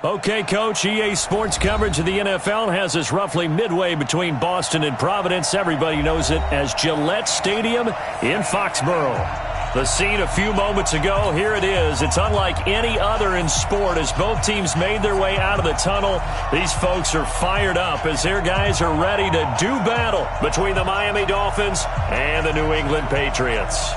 Okay, Coach, EA Sports coverage of the NFL has us roughly midway between Boston and Providence. Everybody knows it as Gillette Stadium in Foxborough. The scene a few moments ago, here it is. It's unlike any other in sport as both teams made their way out of the tunnel. These folks are fired up as their guys are ready to do battle between the Miami Dolphins and the New England Patriots.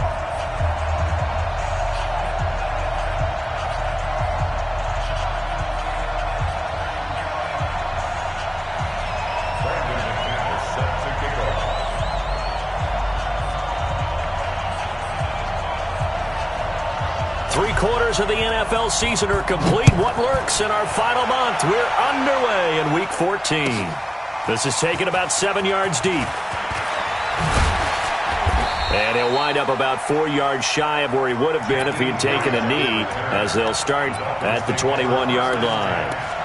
Three-quarters of the NFL season are complete. What lurks in our final month? We're underway in Week 14. This is taken about 7 yards deep. And he'll wind up about 4 yards shy of where he would have been if he had taken a knee, as they'll start at the 21-yard line.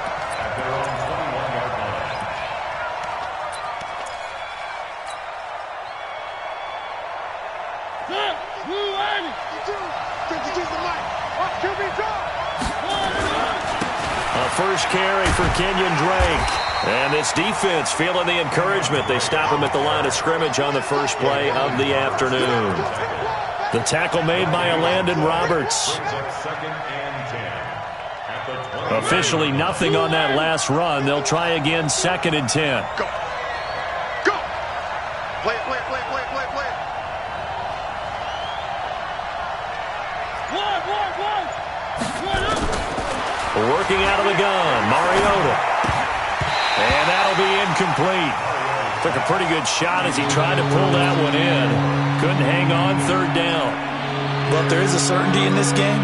First carry for Kenyon Drake. And this defense feeling the encouragement. They stop him at the line of scrimmage on the first play of the afternoon. The tackle made by Landon Roberts. Officially nothing on that last run. They'll try again, 2nd and 10. Go. Go. Play it, play it, play it, play it, play it, play it. Working out of the gun, Mariota. And that'll be incomplete. Took a pretty good shot as he tried to pull that one in. Couldn't hang on, 3rd down. Well, if there is a certainty in this game,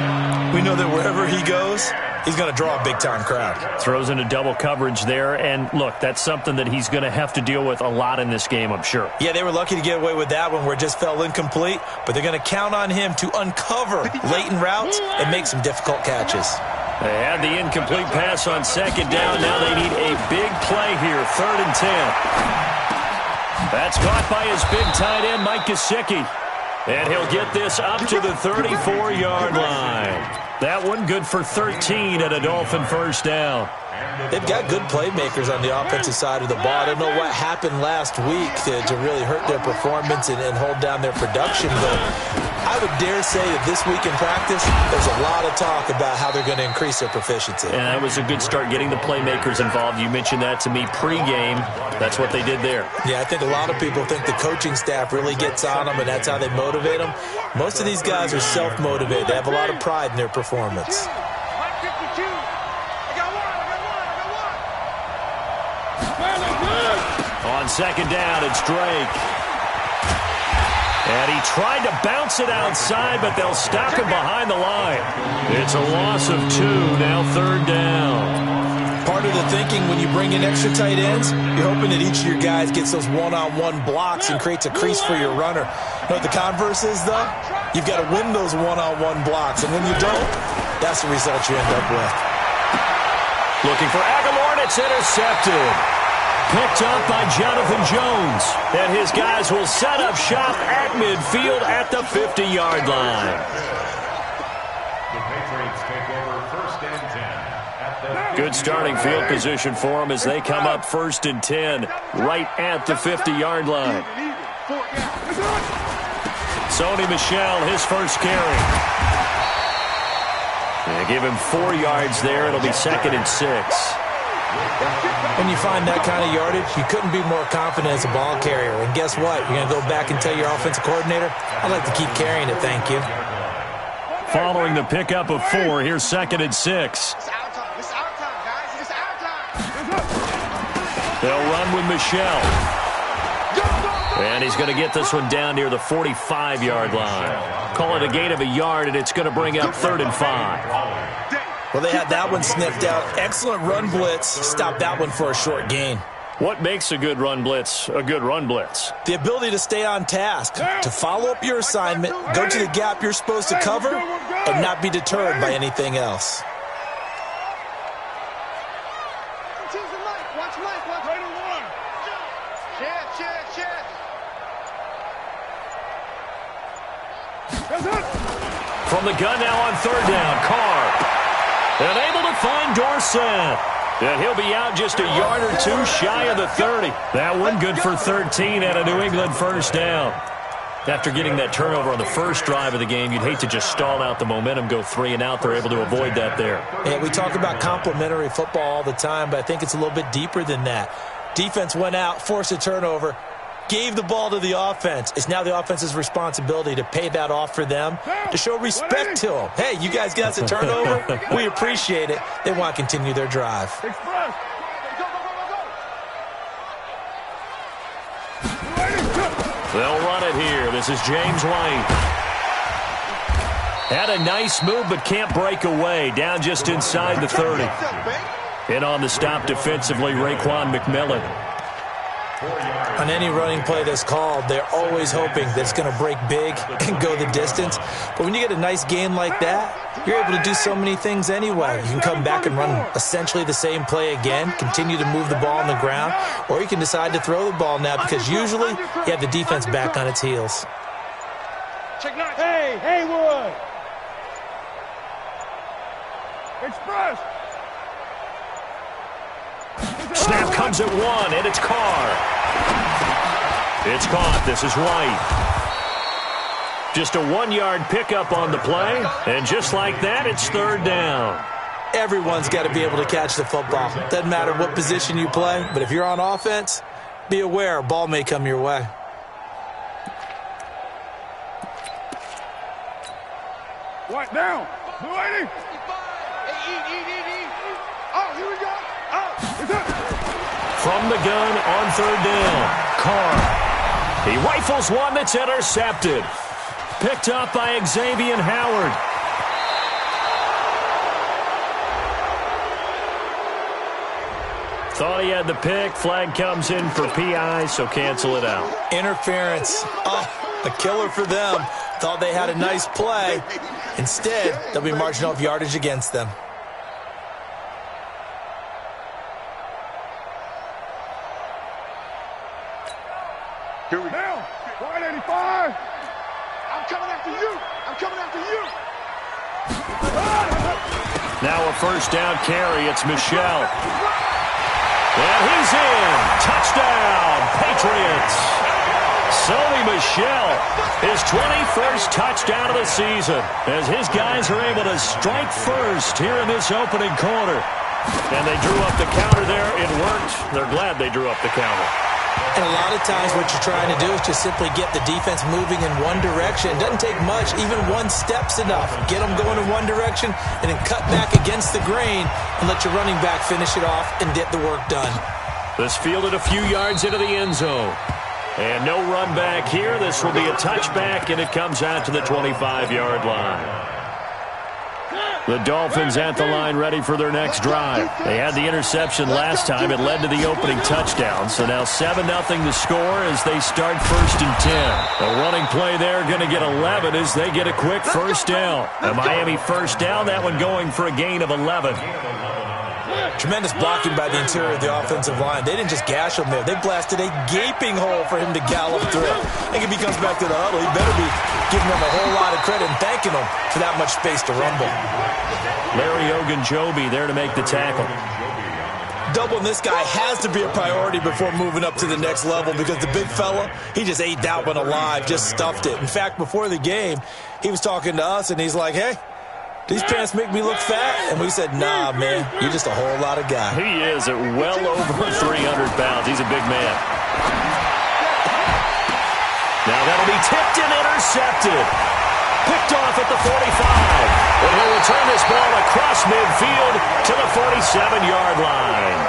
we know that wherever he goes, he's going to draw a big-time crowd. Throws into double coverage there, and look, that's something that he's going to have to deal with a lot in this game, I'm sure. Yeah, they were lucky to get away with that one where it just fell incomplete, but they're going to count on him to uncover latent routes and make some difficult catches. They had the incomplete pass on 2nd down. Now they need a big play here, 3rd and 10. That's caught by his big tight end, Mike Gesicki. And he'll get this up to the 34-yard line. That one good for 13 and a Dolphin first down. They've got good playmakers on the offensive side of the ball. I don't know what happened last week to really hurt their performance and hold down their production, but I would dare say that this week in practice, there's a lot of talk about how they're going to increase their proficiency. And that was a good start, getting the playmakers involved. You mentioned that to me pregame. That's what they did there. Yeah, I think a lot of people think the coaching staff really gets on them, and that's how they motivate them. Most of these guys are self-motivated. They have a lot of pride in their performance. On 2nd down, it's Drake. And he tried to bounce it outside, but they'll stop him behind the line. It's a loss of 2, now 3rd down. Part of the thinking when you bring in extra tight ends, you're hoping that each of your guys gets those one-on-one blocks and creates a crease for your runner. You know what the converse is, though? You've got to win those one-on-one blocks, and when you don't, that's the result you end up with. Looking for Aguilar, and it's intercepted. Picked up by Jonathan Jones. And his guys will set up shop at midfield at the 50-yard line. The Patriots take over 1st and 10. Good starting field position for them as they come up 1st and 10 right at the 50-yard line. Sony Michel, his first carry. They give him 4 yards there. It'll be 2nd and 6. When you find that kind of yardage, you couldn't be more confident as a ball carrier. And guess what? You're going to go back and tell your offensive coordinator, I'd like to keep carrying it, thank you. Following the pickup of 4, here's 2nd and 6. It's our time. It's our time, guys. It's our time. They'll run with Michel. And he's going to get this one down near the 45-yard line. Call it a gain of a yard, and it's going to bring up 3rd and 5. Well, they had that one sniffed out. Excellent run blitz. Stop that one for a short gain. What makes a good run blitz a good run blitz? The ability to stay on task, to follow up your assignment, go to the gap you're supposed to cover, and not be deterred by anything else. From the gun now on third down, Carr. And able to find Dorsett. And he'll be out just a yard or two shy of the 30. That one good for 13 at a New England first down. After getting that turnover on the first drive of the game, you'd hate to just stall out the momentum, go 3 and out. They're able to avoid that there. Yeah, we talk about complementary football all the time, but I think it's a little bit deeper than that. Defense went out, forced a turnover, gave the ball to the offense. It's now the offense's responsibility to pay that off for them, to show respect to them. Hey, you guys got us a turnover. We appreciate it. They want to continue their drive. They'll run it here. This is James White. Had a nice move, but can't break away. Down just inside the 30. And on the stop defensively, Raekwon McMillan. On any running play that's called, they're always hoping that it's going to break big and go the distance. But when you get a nice gain like that, you're able to do so many things anyway. You can come back and run essentially the same play again, continue to move the ball on the ground, or you can decide to throw the ball now because usually you have the defense back on its heels. Hey, Haywood! Express! Snap comes at 1, and it's Carr. It's caught. This is White. Just a 1-yard pickup on the play, and just like that, it's third down. Everyone's got to be able to catch the football. Doesn't matter what position you play, but if you're on offense, be aware a ball may come your way. White down. Blue 80. Oh, here we go. From the gun on third down, Carr. He rifles one that's intercepted. Picked up by Xavier Howard. Thought he had the pick. Flag comes in for PI, so cancel it out. Interference. Oh, a killer for them. Thought they had a nice play. Instead, they'll be marching off yardage against them. Here we go. 185. I'm coming after you. I'm coming after you. Now a first down carry. It's Michel. And he's in. Touchdown, Patriots. Sony Michel, his 21st touchdown of the season, as his guys are able to strike first here in this opening quarter. And they drew up the counter there. It worked. They're glad they drew up the counter. And a lot of times what you're trying to do is just simply get the defense moving in one direction. It doesn't take much. Even one step's enough. Get them going in one direction and then cut back against the grain and let your running back finish it off and get the work done. This fielded a few yards into the end zone. And no run back here. This will be a touchback, and it comes out to the 25-yard line. The Dolphins at the line ready for their next drive. They had the interception last time. It led to the opening touchdown. So now 7-0 the score as they start 1st and 10. A running play there going to get 11 as they get a quick first down. A Miami first down, that one going for a gain of 11. Tremendous blocking by the interior of the offensive line. They didn't just gash him there. They blasted a gaping hole for him to gallop through. I think if he comes back to the huddle, he better be giving them a whole lot of credit and thanking them for that much space to rumble. Larry Ogunjobi there to make the tackle. Doubling this guy has to be a priority before moving up to the next level because the big fella, he just ate that one alive, just stuffed it. In fact, before the game, he was talking to us, and he's like, hey, these pants make me look fat? And we said, nah, man, you're just a whole lot of guy. He is at well over 300 pounds. He's a big man. Now that'll be tipped and intercepted. Picked off at the 45. And he'll return this ball across midfield to the 47-yard line.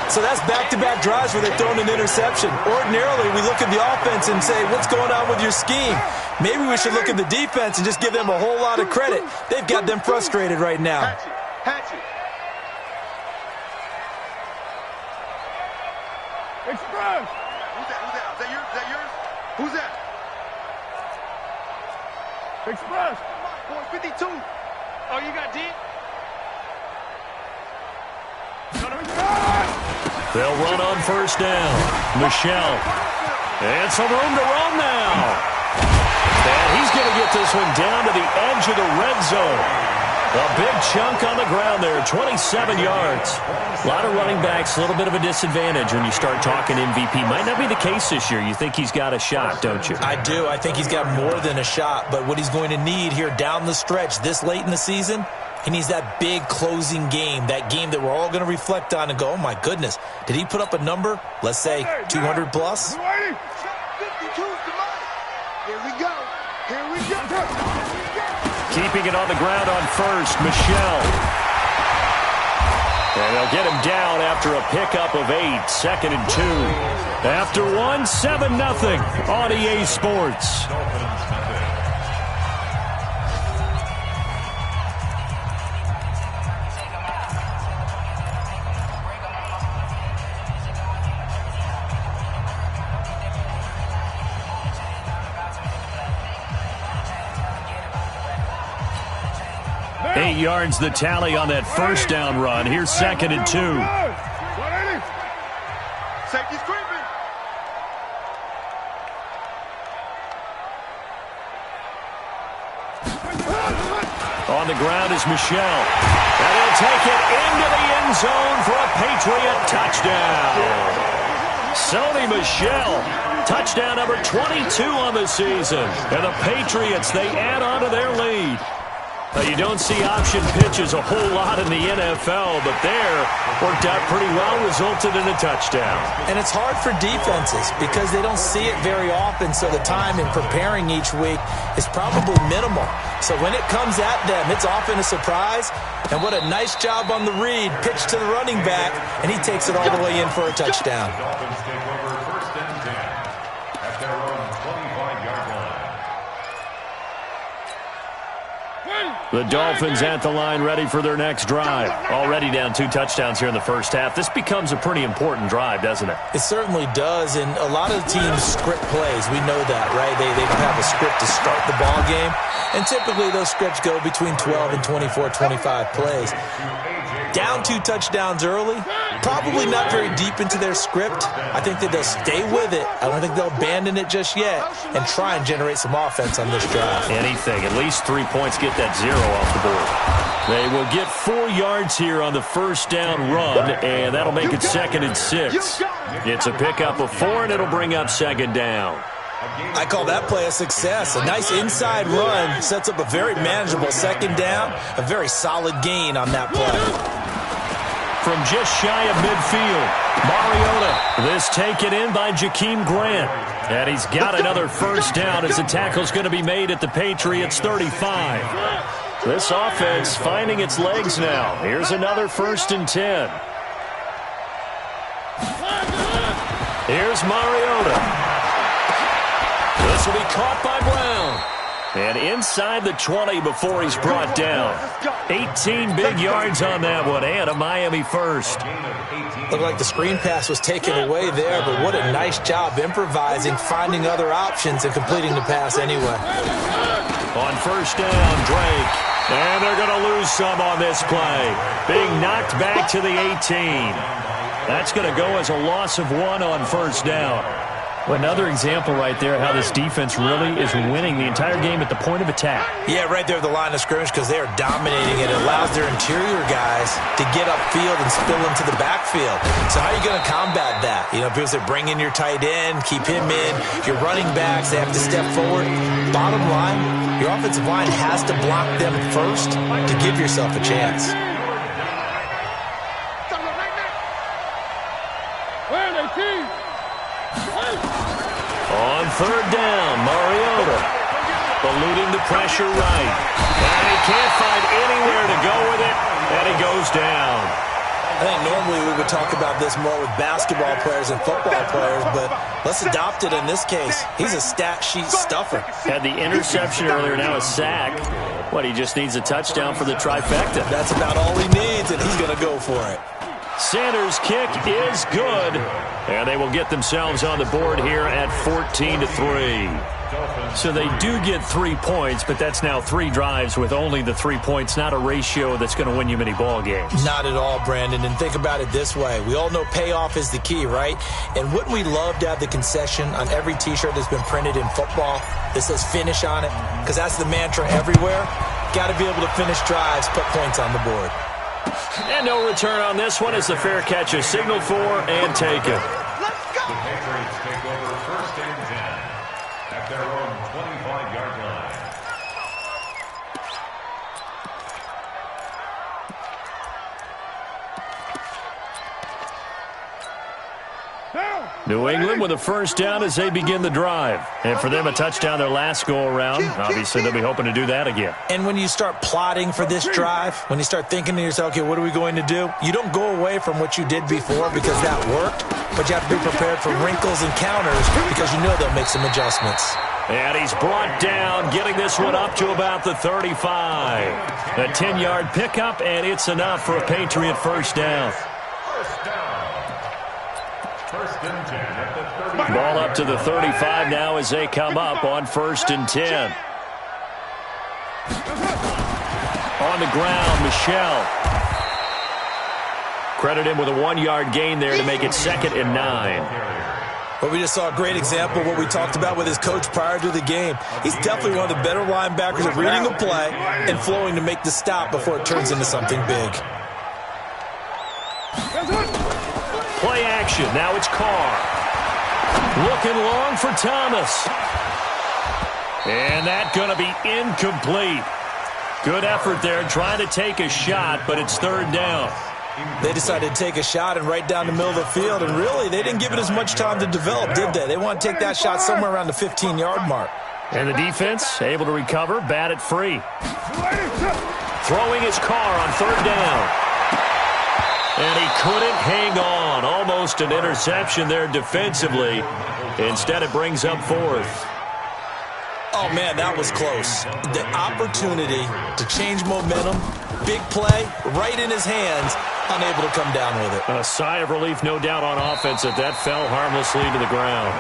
So that's back-to-back drives where they've thrown an interception. Ordinarily, we look at the offense and say, what's going on with your scheme? Maybe we should look at the defense and just give them a whole lot of credit. They've got them frustrated right now. Hatchet. Express. Who's that? Is that yours? Who's that? Express. 452. Oh, you got deep? They'll run on first down. Michel. And some room to run now. And he's going to get this one down to the edge of the red zone. A big chunk on the ground there, 27 yards. A lot of running backs, a little bit of a disadvantage when you start talking MVP. Might not be the case this year. You think he's got a shot, don't you? I do. I think he's got more than a shot. But what he's going to need here down the stretch this late in the season, he needs that big closing game, that game that we're all going to reflect on and go, oh, my goodness, did he put up a number, let's say 200 plus? Here we go. Here we go. Keeping it on the ground on first, Michel. And they'll get him down after a pickup of 8, 2nd and 2. After 1, 7-0 on EA Sports. Yards the tally on that first down run. Here's 2nd and 2. Safety's creeping. On the ground is Michel. And he'll take it into the end zone for a Patriot touchdown. Sony Michel, touchdown number 22 on the season. And the Patriots, they add on to their lead. You don't see option pitches a whole lot in the NFL, but there worked out pretty well, resulted in a touchdown. And it's hard for defenses because they don't see it very often, so the time in preparing each week is probably minimal. So when it comes at them, it's often a surprise. And what a nice job on the read, pitch to the running back, and he takes it all the way in for a touchdown. Dolphins take over 1st and 10 at their own 25-yard line. The Dolphins at the line, ready for their next drive. Already down 2 touchdowns here in the first half. This becomes a pretty important drive, doesn't it? It certainly does, and a lot of teams script plays. We know that, right? They have a script to start the ball game, and typically those scripts go between 12 and 24, 25 plays. Down 2 touchdowns early, probably not very deep into their script. I think that they'll stay with it. I don't think they'll abandon it just yet and try and generate some offense on this drive. Anything, at least 3 points, get that 0 off the board. They will get 4 yards here on the first down run, and that'll make it 2nd and 6. It's a pickup of 4, and it'll bring up 2nd down. I call that play a success. A nice inside run sets up a very manageable 2nd down, a very solid gain on that play. From just shy of midfield, Mariota. This taken in by Jakeem Grant. And he's got another first down as the tackle's going to be made at the Patriots 35. This offense finding its legs now. Here's another 1st and 10. Here's Mariota. This will be caught by Brown. And inside the 20 before he's brought down. 18 big yards on that one, and a Miami first. Looked like the screen pass was taken away there, but what a nice job improvising, finding other options, and completing the pass anyway. On first down, Drake. And they're going to lose some on this play. Being knocked back to the 18. That's going to go as a loss of 1 on first down. Well, another example right there how this defense really is winning the entire game at the point of attack. Yeah, right there at the line of scrimmage because they are dominating it. It allows their interior guys to get upfield and spill into the backfield. So how are you going to combat that? You know, because they bring in your tight end, keep him in. Your running backs, they have to step forward. Bottom line, your offensive line has to block them first to give yourself a chance. On third down, Mariota eluding the pressure right. And he can't find anywhere to go with it, and he goes down. I think normally we would talk about this more with basketball players and football players, but let's adopt it in this case. He's a stat sheet stuffer. Had the interception earlier, now a sack. What, he just needs a touchdown for the trifecta. That's about all he needs, and he's going to go for it. Sanders' kick is good, and they will get themselves on the board here at 14-3. So they do get 3 points, but that's now 3 drives with only the 3 points, not a ratio that's going to win you many ball games. Not at all, Brandon. And think about it this way. We all know payoff is the key, right? And wouldn't we love to have the concession on every T-shirt that's been printed in football that says finish on it? Because that's the mantra everywhere. Got to be able to finish drives, put points on the board. And no return on this one as the fair catch is signaled for and taken. The Patriots take over 1st and 10 at their own 25-yard line. New England with a first down as they begin the drive. And for them, a touchdown their last go-around. Obviously, they'll be hoping to do that again. And when you start plotting for this drive, when you start thinking to yourself, okay, what are we going to do? You don't go away from what you did before because that worked, but you have to be prepared for wrinkles and counters because you know they'll make some adjustments. And he's brought down, getting this one up to about the 35. A 10-yard pickup, and it's enough for a Patriot first down. First and 10 at the 30. Ball up to the 35 now as they come up on 1st and 10. On the ground, Michel. Credit him with a 1-yard gain there to make it 2nd and 9. But we just saw a great example of what we talked about with his coach prior to the game. He's definitely one of the better linebackers at reading a play and flowing to make the stop before it turns into something big. Play action. Now it's Carr. Looking long for Thomas. And that going to be incomplete. Good effort there trying to take a shot, but it's 3rd down. They decided to take a shot and right down the middle of the field, and really, they didn't give it as much time to develop, did they? They want to take that shot somewhere around the 15-yard mark. And the defense able to recover, bat it free. Throwing his Carr on 3rd down. And he couldn't hang on. Almost an interception there defensively. Instead, it brings up 4th. Oh, man, that was close. The opportunity to change momentum, big play, right in his hands, unable to come down with it. A sigh of relief, no doubt, on offense that fell harmlessly to the ground.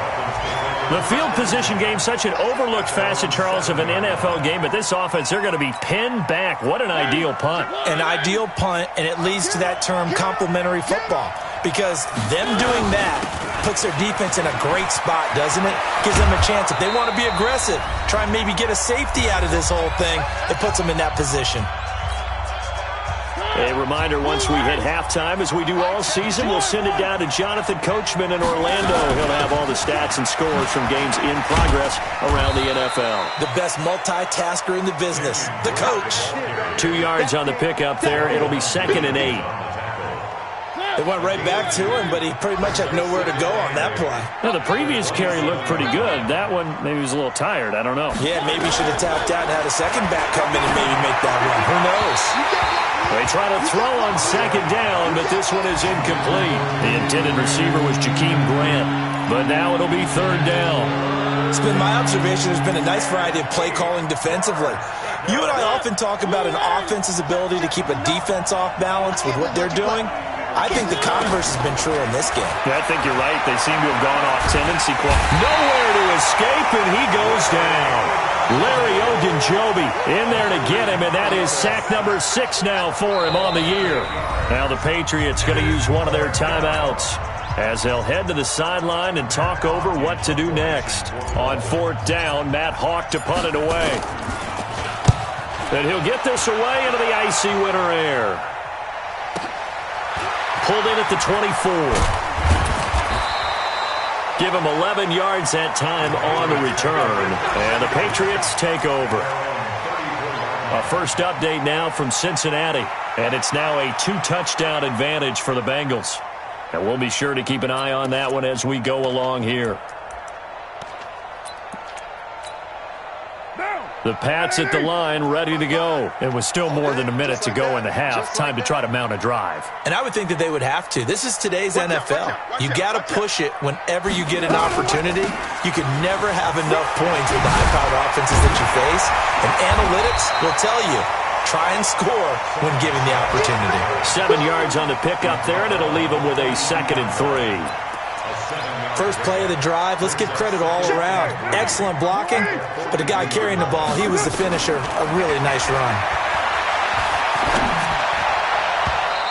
The field position game, such an overlooked facet, Charles, of an NFL game, but this offense, they're going to be pinned back. What an ideal punt. An ideal punt, and it leads to that term complementary football, because them doing that puts their defense in a great spot, doesn't it? Gives them a chance. If they want to be aggressive, try and maybe get a safety out of this whole thing, it puts them in that position. A reminder, once we hit halftime, as we do all season, we'll send it down to Jonathan Coachman in Orlando. He'll have all the stats and scores from games in progress around the NFL. The best multitasker in the business, the coach. 2 yards on the pickup there. It'll be 2nd and 8. They went right back to him, but he pretty much had nowhere to go on that play. Now, the previous carry looked pretty good. That one, maybe he was a little tired. I don't know. Yeah, maybe he should have tapped out and had a second back come in and maybe make that run. Who knows? They try to throw on 2nd down, but this one is incomplete. The intended receiver was Jakeem Grant, but now it'll be 3rd down. It's been my observation there's been a nice variety of play calling defensively. You and I often talk about an offense's ability to keep a defense off balance with what they're doing. I think the converse has been true in this game. Yeah, I think you're right. They seem to have gone off tendency. Nowhere to escape, and he goes down. Larry Ogunjobi in there to get him, and that is sack number 6 now for him on the year. Now the Patriots going to use one of their timeouts as they'll head to the sideline and talk over what to do next. On 4th down, Matt Hawk to punt it away. And he'll get this away into the icy winter air. Pulled in at the 24. Give him 11 yards that time on the return. And the Patriots take over. A first update now from Cincinnati. And it's now a 2-touchdown advantage for the Bengals. And we'll be sure to keep an eye on that one as we go along here. The Pats at the line, ready to go. It was still more than a minute to go in the half. Time to try to mount a drive. And I would think that they would have to. This is today's NFL. You got to push it whenever you get an opportunity. You can never have enough points with the high-powered offenses that you face. And analytics will tell you, try and score when given the opportunity. 7 yards on the pickup there, and it'll leave them with a 2nd and 3. First play of the drive, let's give credit all around. Excellent blocking, but the guy carrying the ball, he was the finisher. A really nice run.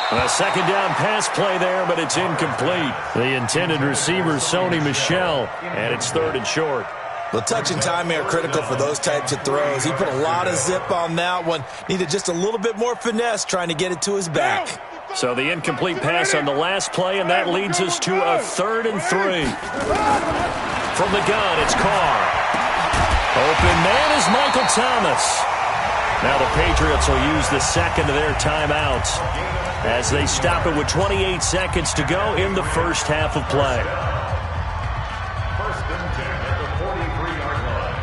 A second down pass play there, but it's incomplete. The intended receiver, Sony Michel, and it's 3rd and short. Well, touch and timing are critical for those types of throws. He put a lot of zip on that one. Needed just a little bit more finesse trying to get it to his back. So the incomplete pass on the last play, and that leads us to a 3rd and 3. From the gun, it's Carr. Open man is Michael Thomas. Now the Patriots will use the second of their timeouts as they stop it with 28 seconds to go in the first half of play. 1st and 10 at the 43-yard line.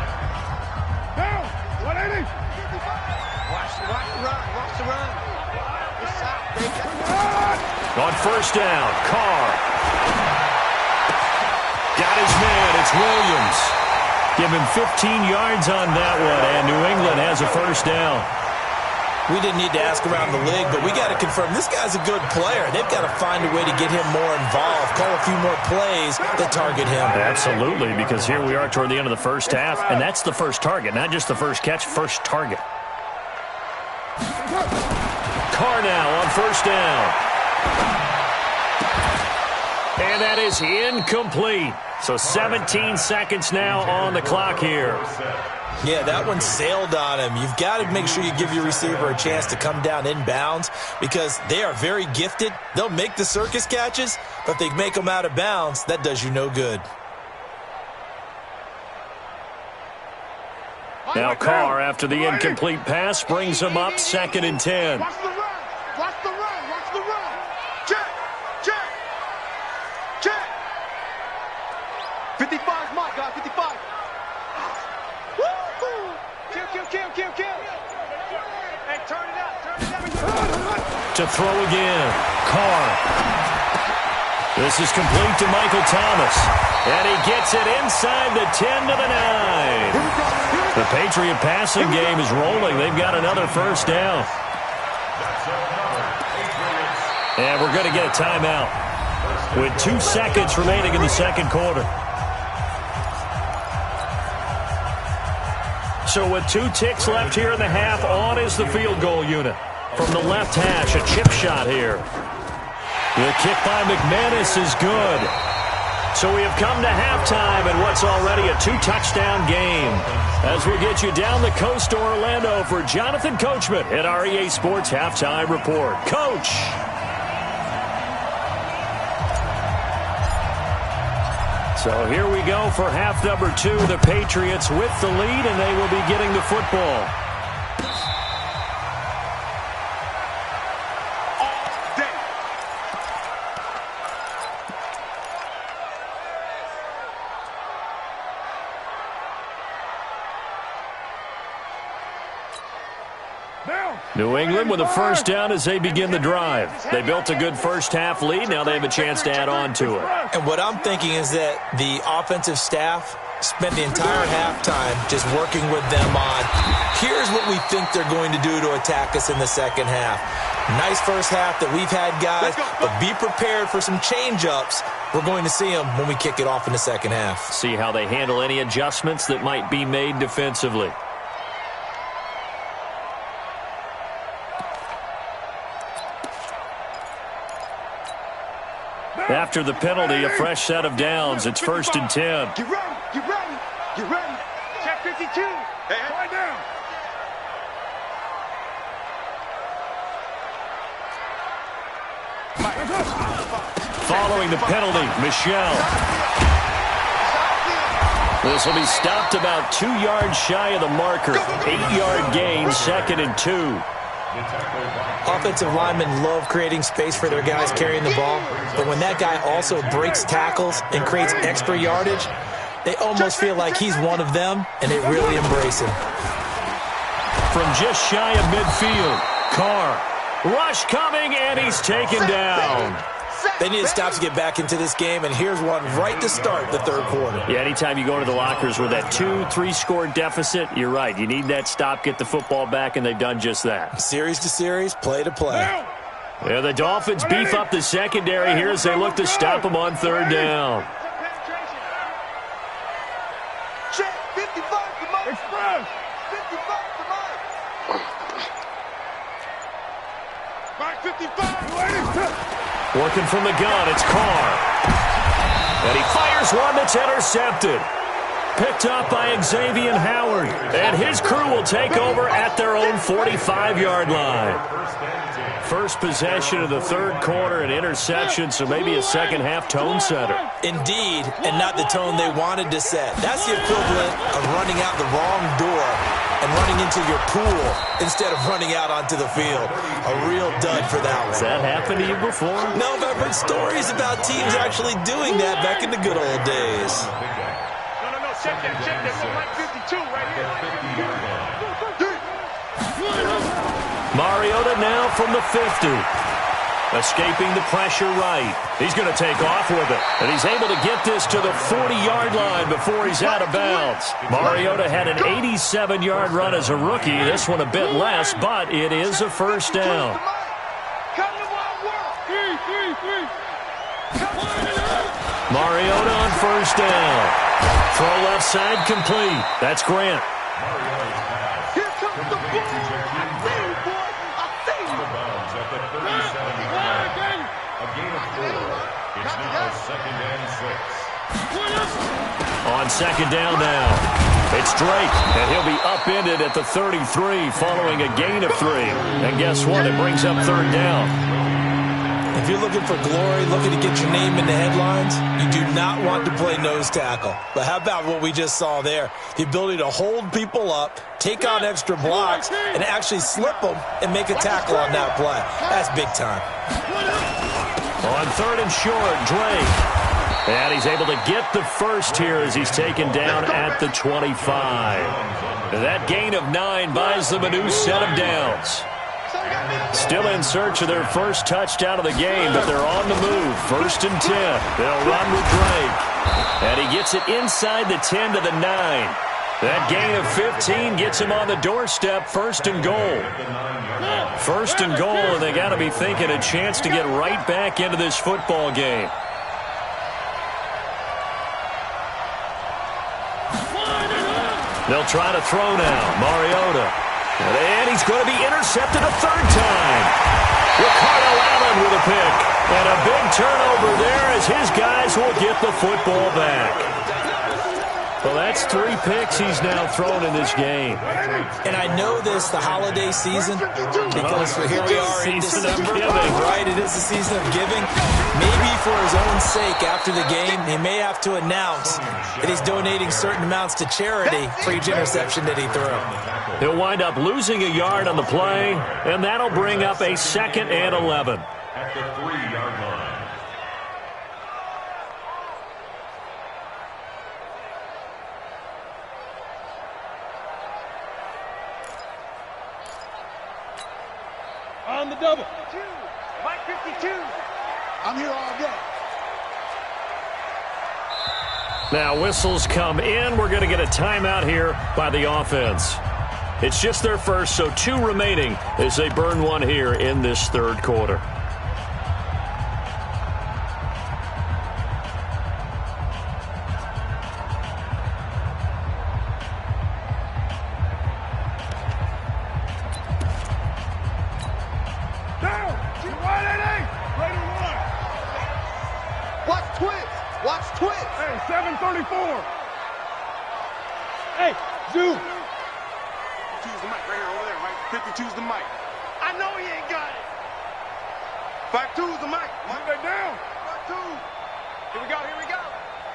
Down. 180. Watch the run. Watch the run. It's out, baby. On 1st down, Carr. Got his man. It's Williams. Give him 15 yards on that one, and New England has a 1st down. We didn't need to ask around the league, but we got to confirm this guy's a good player. They've got to find a way to get him more involved, call a few more plays that target him. Absolutely, because here we are toward the end of the first half, and that's the first target, not just the first catch, first target. Carr now on 1st down. And that is incomplete. So 17 seconds now on the clock here. Yeah, that one sailed on him. You've got to make sure you give your receiver a chance to come down inbounds because they are very gifted. They'll make the circus catches, but if they make them out of bounds, that does you no good. Now Carr, after the incomplete pass, brings him up 2nd and 10. Watch the run. Watch the run. Watch the run. Check. Check. Check. 55 is my guy. 55. Kill. Hey, turn it up. To throw again. Carr. This is complete to Michael Thomas. And he gets it inside the 10 to the 9. The Patriot passing game is rolling. They've got another 1st down. And we're going to get a timeout with 2 seconds remaining in the 2nd quarter. So with 2 ticks left here in the half, on is the field goal unit. From the left hash, a chip shot here. The kick by McManus is good. So we have come to halftime in what's already a 2-touchdown game. As we get you down the coast to Orlando for Jonathan Coachman at our EA Sports Halftime Report. Coach! So here we go for half number 2. The Patriots with the lead, and they will be getting the football. New England with a 1st down as they begin the drive. They built a good first half lead. Now they have a chance to add on to it. And what I'm thinking is that the offensive staff spent the entire halftime just working with them on, here's what we think they're going to do to attack us in the second half. Nice first half that we've had, guys, but be prepared for some change-ups. We're going to see them when we kick it off in the second half. See how they handle any adjustments that might be made defensively. After the penalty, a fresh set of downs. It's 1st and 10. Get ready. Get ready. Get ready. Check 52. Hey, quiet down. Following the penalty, Michel. This will be stopped about 2 yards shy of the marker. 8-yard gain, 2nd and 2. Offensive linemen love creating space for their guys carrying the ball, but when that guy also breaks tackles and creates extra yardage, they almost feel like he's one of them, and they really embrace him. From just shy of midfield, Carr. Rush coming, and he's taken down. They need to stop to get back into this game, and here's one right to start the 3rd quarter. Yeah, anytime you go to the lockers with that 2-3 score deficit, you're right. You need that stop, get the football back, and they've done just that. Series to series, play to play. Yeah, the Dolphins beef up the secondary here as they look to stop them on 3rd down. Back 55. Working from the gun, it's Carr. And he fires one that's intercepted. Picked up by Xavier Howard. And his crew will take over at their own 45-yard line. First possession of the third quarter, an interception, so maybe a second-half tone setter. Indeed, and not the tone they wanted to set. That's the equivalent of running out the wrong door and running into your pool instead of running out onto the field. A real dud for that one. Has that happened to you before? No, but I've heard stories about teams actually doing that back in the good old days. Check that. We're like 52 right here. Mariota now from the 50. Escaping the pressure right. He's going to take off with it. And he's able to get this to the 40-yard line before he's out of bounds. Mariota had an 87-yard run as a rookie. This one a bit less, but it is a first down. Mariota on first down. Throw left side complete. That's Grant. Here comes the ball. I see you, boy. I see you. Out of bounds at the 37-yard line. A gain of 4. It's now second and 6. On second down now. It's Drake, and he'll be upended at the 33 following a gain of 3. And guess what? It brings up third down. If you're looking for glory, looking to get your name in the headlines, you do not want to play nose tackle. But how about what we just saw there? The ability to hold people up, take on extra blocks, and actually slip them and make a tackle on that play. That's big time. On third and short, Drake. And he's able to get the first here as he's taken down at the 25. That gain of 9 buys them a new set of downs. Still in search of their first touchdown of the game, but they're on the move. First and 10. They'll run with Drake. And he gets it inside the 10 to the 9. That gain of 15 gets him on the doorstep. First and goal. First and goal, and they got to be thinking a chance to get right back into this football game. They'll try to throw now. Mariota. And he's going to be intercepted a third time. Ricardo Allen with a pick. And a big turnover there as his guys will get the football back. Well, that's 3 picks he's now thrown in this game. And I know this, the holiday season, because here we are in December, right? It is the season of giving. Maybe for his own sake, after the game, he may have to announce that he's donating certain amounts to charity for each interception that he threw. He'll wind up losing a yard on the play, and that'll bring up a second and 11. At the 3-yard line. On the double. Mike 52. I'm here all day. Now whistles come in. We're going to get a timeout here by the offense. It's just their first, so 2 remaining as they burn one here in this third quarter. Watch twist. Hey, 734. Hey, Zoo. 52's the mic right here over there, right? 52's the mic. I know he ain't got it. 52's the mic. Mark that down. 52. Here we go.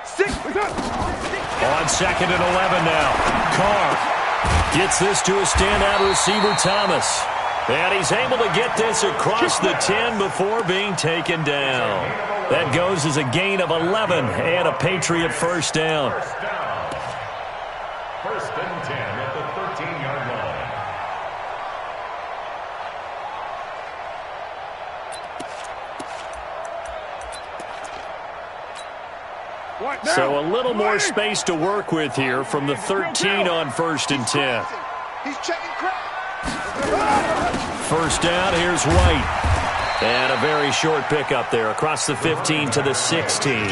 6. On second and 11 now. Carr gets this to a standout receiver, Thomas. And he's able to get this across the 10 before being taken down. That goes as a gain of 11 and a Patriot first down. First and 10 at the 13-yard line. So a little more space to work with here from the 13 on first and 10. He's checking crowd. First down, here's White. And a very short pickup there across the 15 to the 16.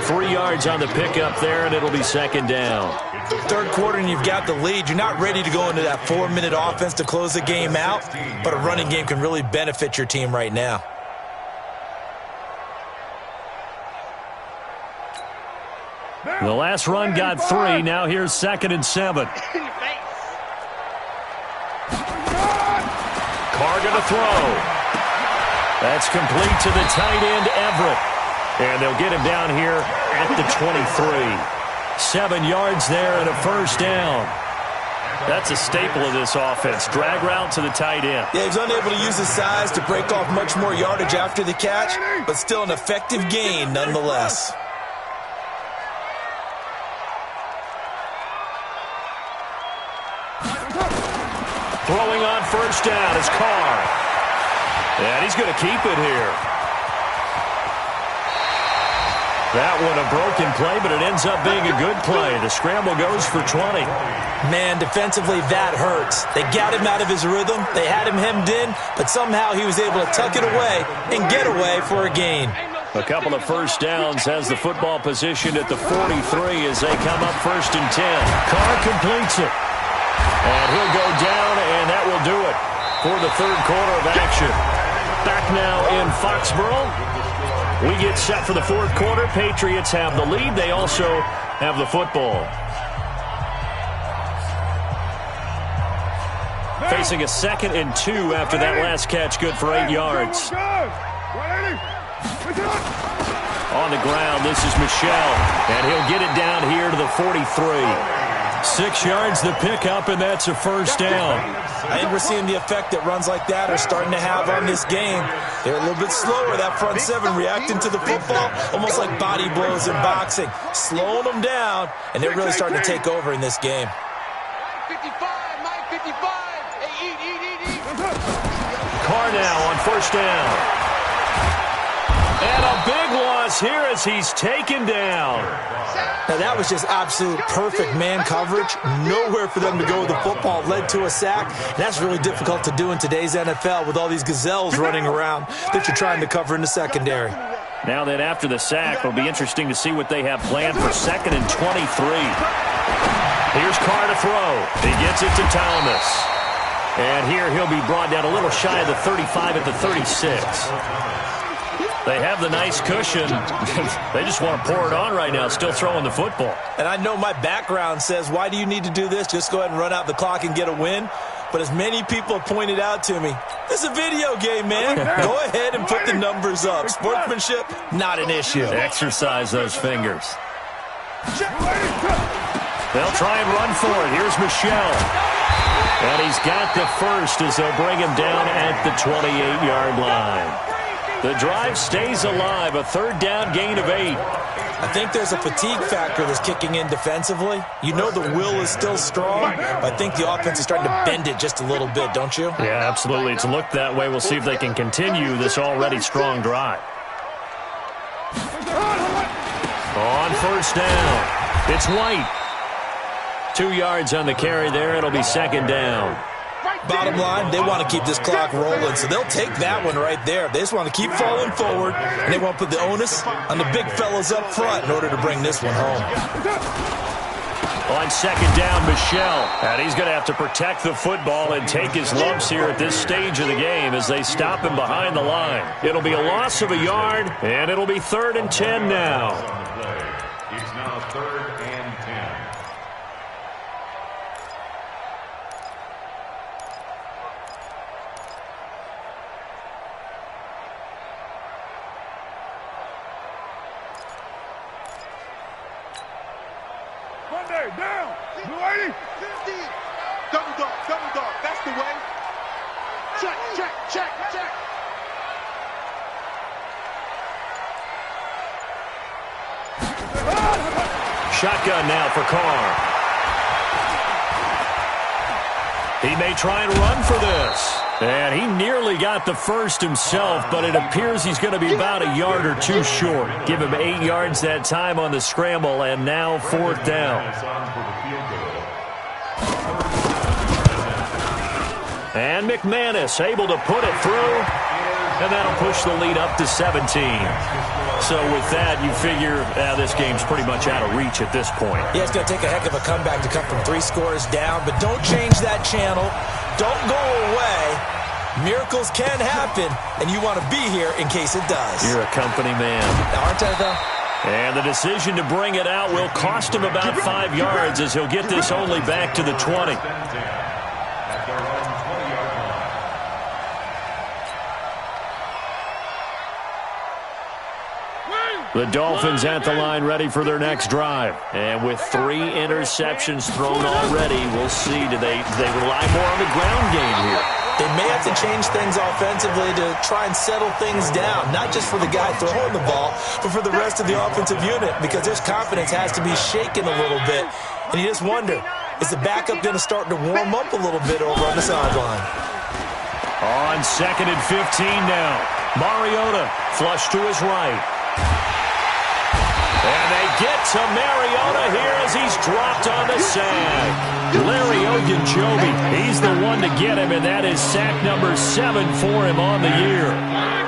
3 yards on the pickup there, and it'll be second down. Third quarter and you've got the lead. You're not ready to go into that 4-minute offense to close the game out, but a running game can really benefit your team right now. The last run got 3. Now here's 2nd and 7. Carr going to throw. That's complete to the tight end, Everett. And they'll get him down here at the 23. 7 yards there and a first down. That's a staple of this offense. Drag route to the tight end. Yeah, he's unable to use his size to break off much more yardage after the catch, but still an effective gain nonetheless. Throwing on first down is Carr. And he's going to keep it here. That one a broken play, but it ends up being a good play. The scramble goes for 20. Man, defensively, that hurts. They got him out of his rhythm. They had him hemmed in, but somehow he was able to tuck it away and get away for a gain. A couple of first downs, has the football position at the 43 as they come up 1st and 10. Carr completes it. And he'll go down, and that will do it for the third quarter of action. Back now in Foxborough. We get set for the fourth quarter. Patriots have the lead. They also have the football. Facing a 2nd and 2 after that last catch, good for 8 yards. On the ground, this is Michel, and he'll get it down here to the 43. 6 yards the pickup, and that's a first down. I think we're seeing the effect that runs like that are starting to have on this game. They're a little bit slower, that front 7, reacting to the football, almost like body blows in boxing, slowing them down, and they're really starting to take over in this game. 55, Mike 55. Hey, eat. Carr now on first down. And a big loss here as he's taken down. Now, that was just absolute perfect man coverage. Nowhere for them to go with the football. Led to a sack. And that's really difficult to do in today's NFL with all these gazelles running around that you're trying to cover in the secondary. Now that after the sack, it'll be interesting to see what they have planned for 2nd and 23. Here's Carr to throw. He gets it to Thomas. And here he'll be brought down a little shy of the 35 at the 36. They have the nice cushion. They just want to pour it on right now, still throwing the football. And I know my background says, why do you need to do this? Just go ahead and run out the clock and get a win. But as many people have pointed out to me, this is a video game, man. Go ahead and put the numbers up. Sportsmanship, not an issue. Exercise those fingers. They'll try and run for it. Here's Michel. And he's got the first as they'll bring him down at the 28-yard line. The drive stays alive, a third down gain of 8. I think there's a fatigue factor that's kicking in defensively. You know the will is still strong, but I think the offense is starting to bend it just a little bit, don't you? Yeah, absolutely. It's looked that way. We'll see if they can continue this already strong drive. On first down, it's White. 2 yards on the carry there. It'll be second down. Bottom line, they want to keep this clock rolling, so they'll take that one right there. They just want to keep falling forward, and they want to put the onus on the big fellas up front in order to bring this one home. On second down, Michel. And he's going to have to protect the football and take his lumps here at this stage of the game as they stop him behind the line. It'll be a loss of a yard, and it'll be 3rd and 10 now. It's now 3rd and 10. Monday, down. Blue 80. 50. Double dog. That's the way. Check. Shotgun now for Carr. He may try and run for this. And he nearly got the first himself, but it appears he's going to be about a yard or two short. Give him 8 yards that time on the scramble, and now 4th down. And McManus able to put it through, and that'll push the lead up to 17. So with that, you figure this game's pretty much out of reach at this point. Yeah, it's going to take a heck of a comeback to come from 3 scores down, but don't change that channel. Don't go away. Miracles can happen, and you want to be here in case it does. You're a company man. Aren't I, though? And the decision to bring it out will cost him about 5 yards as he'll get this only back to the 20. The Dolphins at the line ready for their next drive. And with 3 interceptions thrown already, we'll see. Do they rely more on the ground game here? They may have to change things offensively to try and settle things down, not just for the guy throwing the ball, but for the rest of the offensive unit, because his confidence has to be shaken a little bit. And you just wonder, is the backup going to start to warm up a little bit over on the sideline? On 2nd and 15 now. Mariota flush to his right. And they get to Mariota here as he's dropped on the sack. Larry Ogunjobi, he's the one to get him, and that is sack number 7 for him on the year.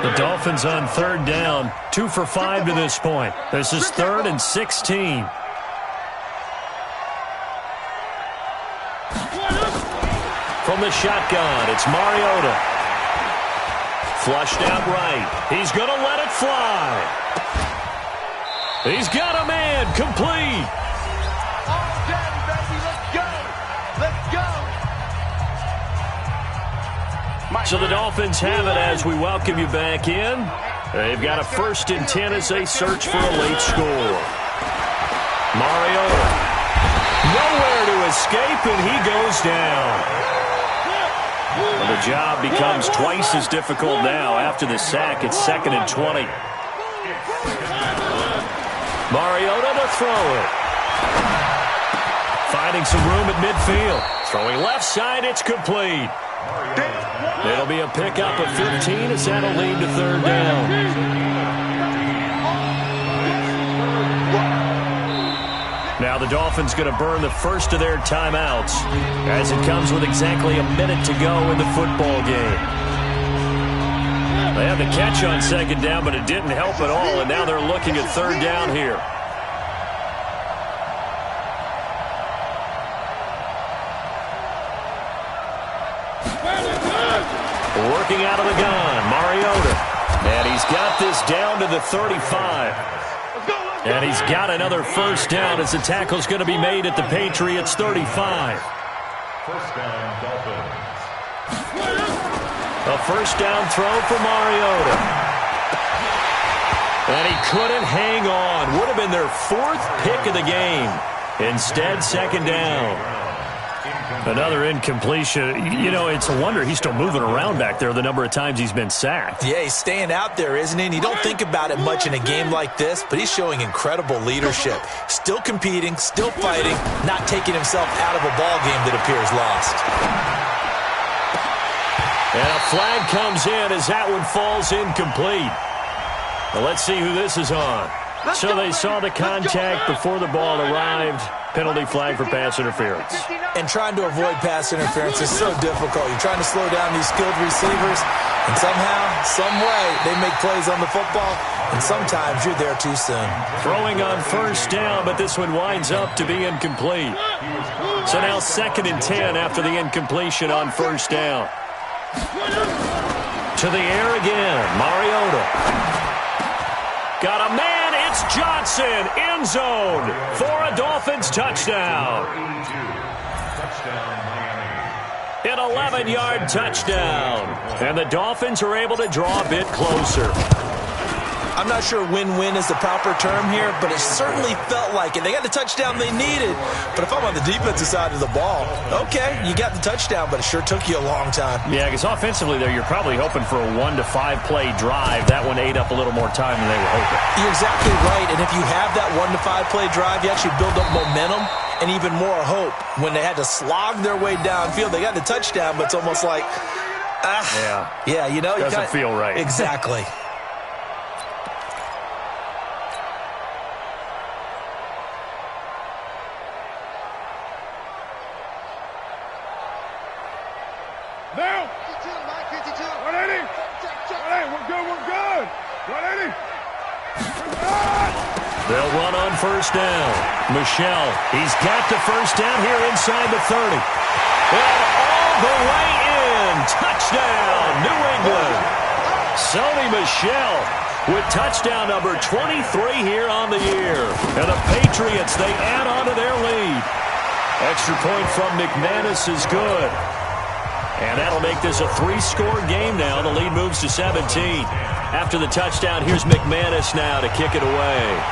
The Dolphins on 3rd down, 2 for 5 to this point. This is 3rd and 16. From the shotgun, it's Mariota. Flushed out right. He's going to let it fly. He's got a man, complete. All day, baby, let's go. Let's go. So the Dolphins have it as we welcome you back in. They've got a 1st and 10 as they search for a late score. Mariota. Nowhere to escape, and he goes down. Well, the job becomes twice as difficult now. After the sack, it's 2nd and 20. Mariota to throw it. Finding some room at midfield. Throwing left side, it's complete. It'll be a pickup of 15 as that'll lead to 3rd down. Now the Dolphins going to burn the first of their timeouts as it comes with exactly a minute to go in the football game. They had the catch on 2nd down, but it didn't help at all, and now they're looking at 3rd down here. Working out of the gun, Mariota. And he's got this down to the 35. And he's got another 1st down as the tackle's going to be made at the Patriots' 35. 1st down, Dolphins. A 1st down throw for Mariota. And he couldn't hang on. Would have been their 4th pick of the game. Instead, 2nd down. Another incompletion. You know, it's a wonder he's still moving around back there the number of times he's been sacked. Yeah, he's staying out there, isn't he? And you don't think about it much in a game like this, but he's showing incredible leadership. Still competing, still fighting, not taking himself out of a ball game that appears lost. And a flag comes in as that one falls incomplete. Well, let's see who this is on. So they saw the contact before the ball arrived. Penalty flag for pass interference. And trying to avoid pass interference is so difficult. You're trying to slow down these skilled receivers, and somehow, some way, they make plays on the football, and sometimes you're there too soon. Throwing on 1st down, but this one winds up to be incomplete. So now 2nd and 10 after the incompletion on 1st down. To the air again, Mariota. Got a man. It's Johnson, end zone for a Dolphins touchdown. An 11-yard touchdown. And the Dolphins are able to draw a bit closer. I'm not sure win-win is the proper term here, but it certainly felt like it. They got the touchdown they needed. But if I'm on the defensive side of the ball, okay, you got the touchdown, but it sure took you a long time. Yeah, because offensively there, you're probably hoping for a 1 to 5 play drive. That one ate up a little more time than they were hoping. You're exactly right, and if you have that 1 to 5 play drive, you actually build up momentum and even more hope. When they had to slog their way downfield, they got the touchdown, but it's almost like, yeah, you know. Doesn't feel right. Exactly. Now! 52, Mike, 52. 180. 180, we're good, we're good. 180. They'll run on first down. Michelle, he's got the first down here inside the 30. And all the way in. Touchdown, New England. Sony Michel with touchdown number 23 here on the year. And the Patriots, they add on to their lead. Extra point from McManus is good. And that'll make this a 3-score game now. The lead moves to 17. After the touchdown, here's McManus now to kick it away.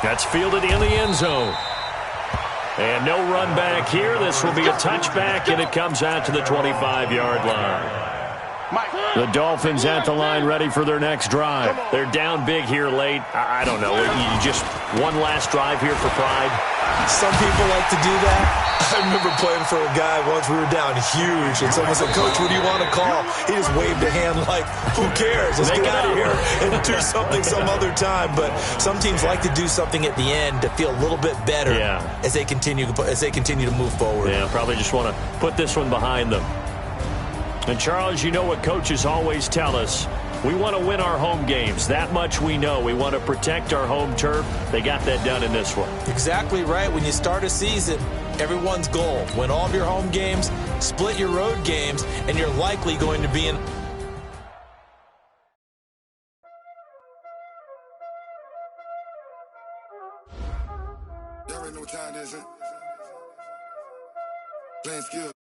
That's fielded in the end zone. And no run back here. This will be a touchback, and it comes out to the 25-yard line. The Dolphins at the line ready for their next drive. They're down big here late. I don't know. You just one last drive here for pride. Some people like to do that. I remember playing for a guy once. We were down huge, and someone said, "Coach, what do you want to call?" He just waved a hand like, "Who cares? Let's get out of here and do something some other time." But some teams like to do something at the end to feel a little bit better as they continue to move forward. Yeah, probably just want to put this one behind them. And, Charles, you know what coaches always tell us. We want to win our home games. That much we know. We want to protect our home turf. They got that done in this one. Exactly right. When you start a season, everyone's goal. Win all of your home games, split your road games, and you're likely going to be in... There ain't no time, is it? Playing skill.